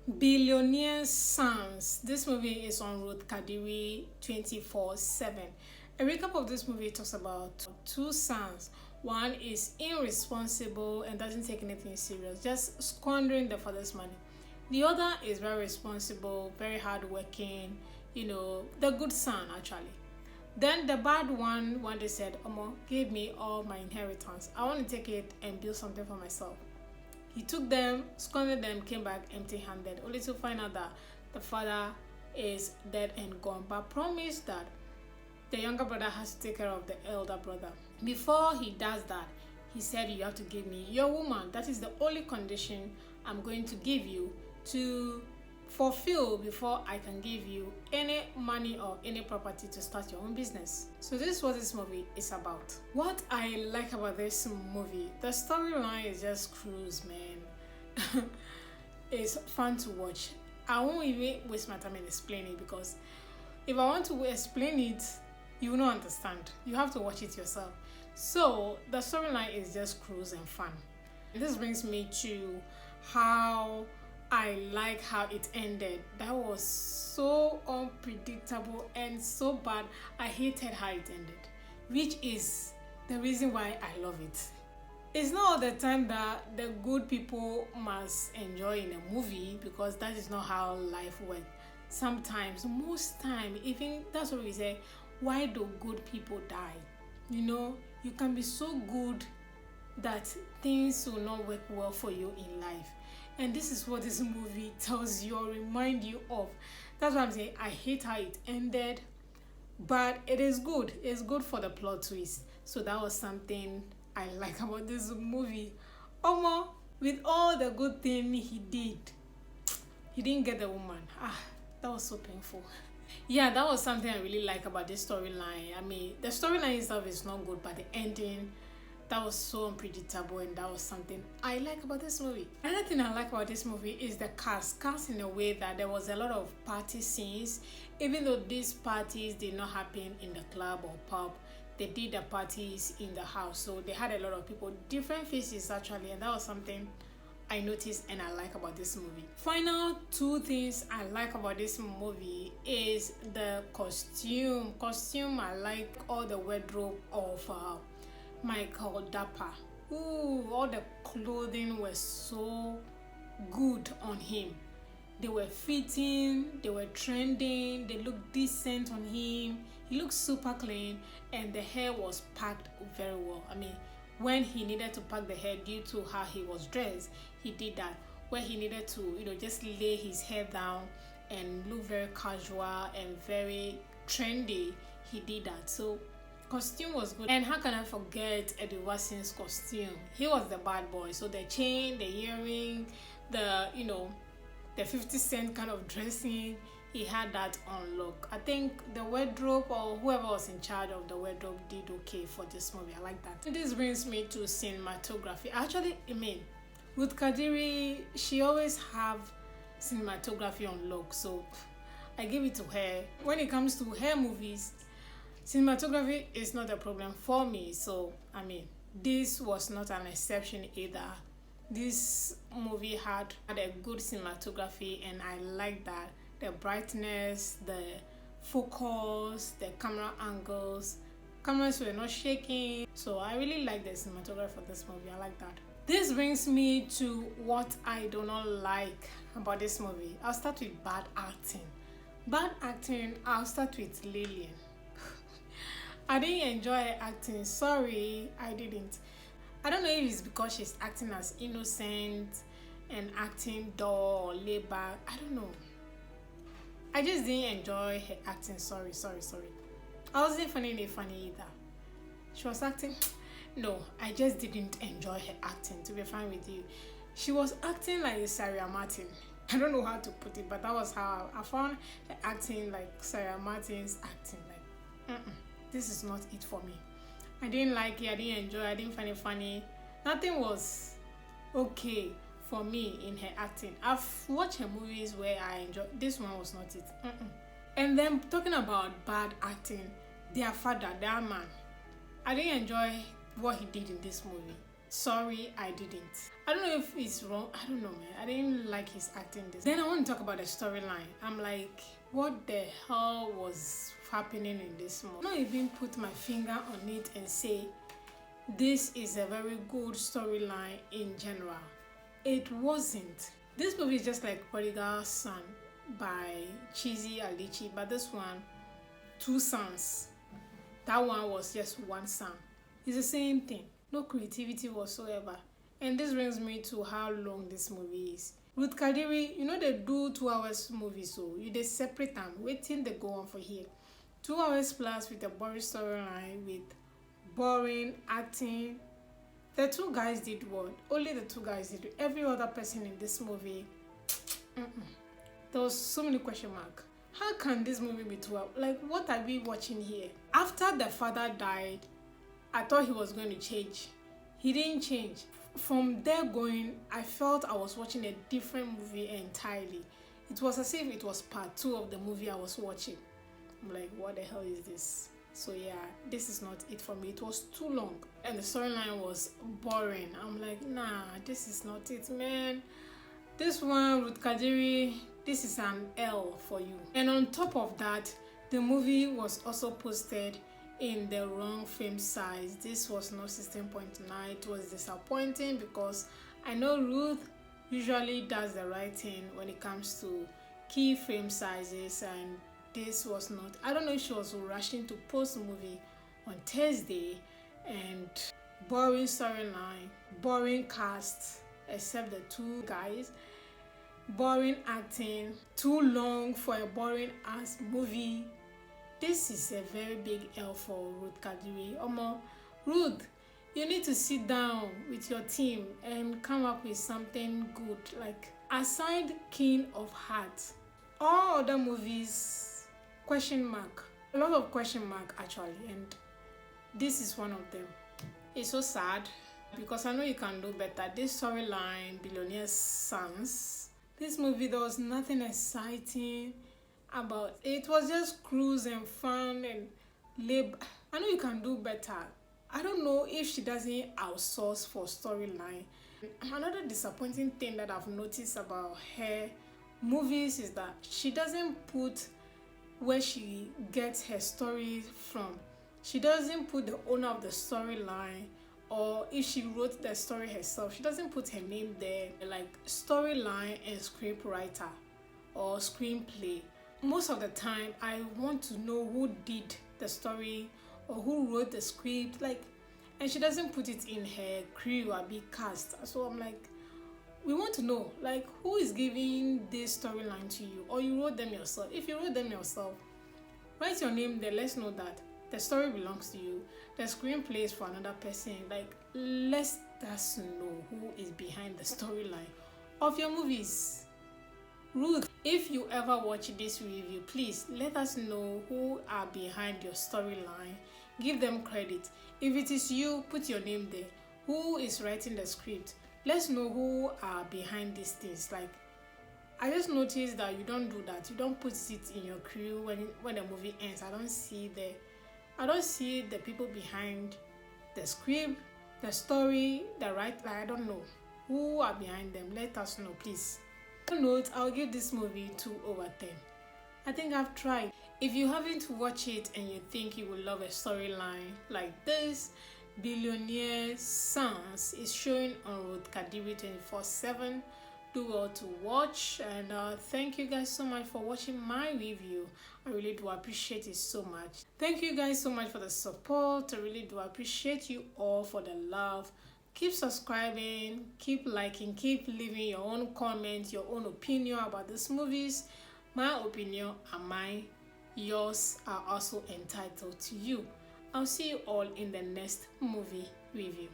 Billionaire Sons. This movie is on Ruth Kadiri 24/7. A recap of this movie talks about two sons. One is irresponsible and doesn't take anything serious, just squandering the father's money. The other is very responsible, very hardworking, the good son actually. Then the bad one day said, Omo, give me all my inheritance. I want to take it and build something for myself. He took them, squandered them, came back empty-handed, only to find out that the father is dead and gone, but promised that the younger brother has to take care of the elder brother. Before he does that, he said, you have to give me your woman. That is the only condition I'm going to give you to fulfill before I can give you any money or any property to start your own business. So this is what this movie is about. What I like about this movie, the storyline is just cruise, man. It's fun to watch. I won't even waste my time in explaining it, because if I want to explain it, you will not understand. You have to watch it yourself. So the storyline is just cruise and fun. This brings me to how I like how it ended. That was so unpredictable and so bad. I hated how it ended, which is the reason why I love it. It's not all the time that the good people must enjoy in a movie, because that is not how life works. Sometimes, most time, even that's what we say, why do good people die? You can be so good that things will not work well for you in life. And this is what this movie tells you or remind you of. That's what I'm saying. I hate how it ended, but it is good. It's good for the plot twist. So that was something I like about this movie. Omo, with all the good thing he did, he didn't get the woman. That was so painful. Yeah, that was something I really like about this storyline. I mean, the storyline itself is not good, but the ending, that was so unpredictable, and that was something I like about this movie. Another thing I like about this movie is the cast. Cast in a way that there was a lot of party scenes. Even though these parties did not happen in the club or pub, they did the parties in the house. So they had a lot of people, different faces actually, and that was something I noticed and I like about this movie. Final two things I like about this movie is the costume. I like all the wardrobe of Michael Dappa. Ooh, all the clothing was so good on him. They were fitting, they were trending, they looked decent on him. He looked super clean, and the hair was packed very well. I mean, when he needed to pack the hair due to how he was dressed, he did that. Where he needed to, just lay his hair down and look very casual and very trendy, he did that. So costume was good. And how can I forget Eddie Watson's costume? He was the bad boy. So the chain, the earring, the 50 Cent kind of dressing, he had that on look. I think the wardrobe or whoever was in charge of the wardrobe did okay for this movie. I like that. This brings me to cinematography. Actually, with Kadiri, she always have cinematography on lock, so I give it to her. When it comes to her movies, cinematography is not a problem for me. So this was not an exception either. This movie had a good cinematography, and I like that. The brightness, the focus, the camera angles, cameras were not shaking. So I really like the cinematography for this movie. I like that. This brings me to what I do not like about this movie. I'll start with bad acting. I'll start with Lillian. I didn't enjoy her acting. Sorry, I didn't. I don't know if it's because she's acting as innocent and acting dull or laid back. I don't know. I just didn't enjoy her acting. Sorry. I wasn't finding it funny either. She was acting. No, I just didn't enjoy her acting, to be frank with you. She was acting like Sarah Martin. I don't know how to put it, but that was how I found her acting, like Sarah Martin's acting. Like, this is not it for me. I didn't like it, I didn't enjoy it, I didn't find it funny. Nothing was okay for me in her acting. I've watched her movies where I enjoyed. This one was not it. And then talking about bad acting, their father, that man, I didn't enjoy what he did in this movie. Sorry, I didn't. I don't know if it's wrong. I don't know, man. I didn't like his acting this. Then I want to talk about the storyline. I'm like, what the hell was happening in this movie? I don't even put my finger on it and say this is a very good storyline in general. It wasn't. This movie is just like Prodigal Son by Cheesy Alichi, but this one, two sons. That one was just one son. It's the same thing. No creativity whatsoever. And this brings me to how long this movie is. With Kadiri, you know they do 2 hours movies, so they separate them. Waiting they go on for here. 2 hours plus with a boring storyline, with boring acting. The two guys did what? Only the two guys did. Every other person in this movie, there was so many question marks. How can this movie be 2 hours? Like, what are we watching here? After the father died, I thought he was going to change. He didn't change. From there going, I felt I was watching a different movie entirely. It was as if it was part 2 of the movie I was watching. I'm like, what the hell is this? So yeah, this is not it for me. It was too long and the storyline was boring. I'm like, nah, this is not it, man. This one with Kadiri, this is an L for you. And on top of that, the movie was also posted in the wrong frame size. This was not 16.9. It was disappointing because I know Ruth usually does the right thing when it comes to key frame sizes, and this was not. I don't know if she was rushing to post the movie on Thursday, and boring storyline, boring cast except the two guys, boring acting, too long for a boring ass movie. This is a very big L for Ruth Kadiri. Ruth, you need to sit down with your team and come up with something good. Like, aside King of Hearts, all other movies, question mark. A lot of question mark actually, and this is one of them. It's so sad because I know you can do better. This storyline, Billionaire Sons, this movie, there was nothing exciting about it. It was just cruise and fun and lib. I know you can do better. I don't know if she doesn't outsource for storyline. Another disappointing thing that I've noticed about her movies is that she doesn't put where she gets her story from. She doesn't put the owner of the storyline, or if she wrote the story herself, she doesn't put her name there, like storyline and script writer or screenplay. Most of the time I want to know who did the story or who wrote the script, like, and she doesn't put it in her crew or big cast. So I'm like, we want to know, like, who is giving this storyline to you, or you wrote them yourself. If you wrote them yourself, write your name there. Let's know that the story belongs to you. The screenplay is for another person. Like, let us know who is behind the storyline of your movies. Ruth, if you ever watch this review, please let us know who are behind your storyline. Give them credit. If it is you, put your name there. Who is writing the script? Let's know who are behind these things. Like, I just noticed that you don't do that. You don't put it in your crew when the movie ends. I don't see the people behind the script, the story, the right. Like, I don't know who are behind them. Let us know, please. Note, I'll give this movie 2/10. I think I've tried. If you haven't watched it and you think you will love a storyline like this, Billionaire Sons is showing on Ruth Kadiri 24/7. Do well to watch, and thank you guys so much for watching my review. I really do appreciate it so much. Thank you guys so much for the support. I really do appreciate you all for the love. Keep subscribing, keep liking, keep leaving your own comments, your own opinion about these movies. My opinion and mine, yours are also entitled to you. I'll see you all in the next movie review.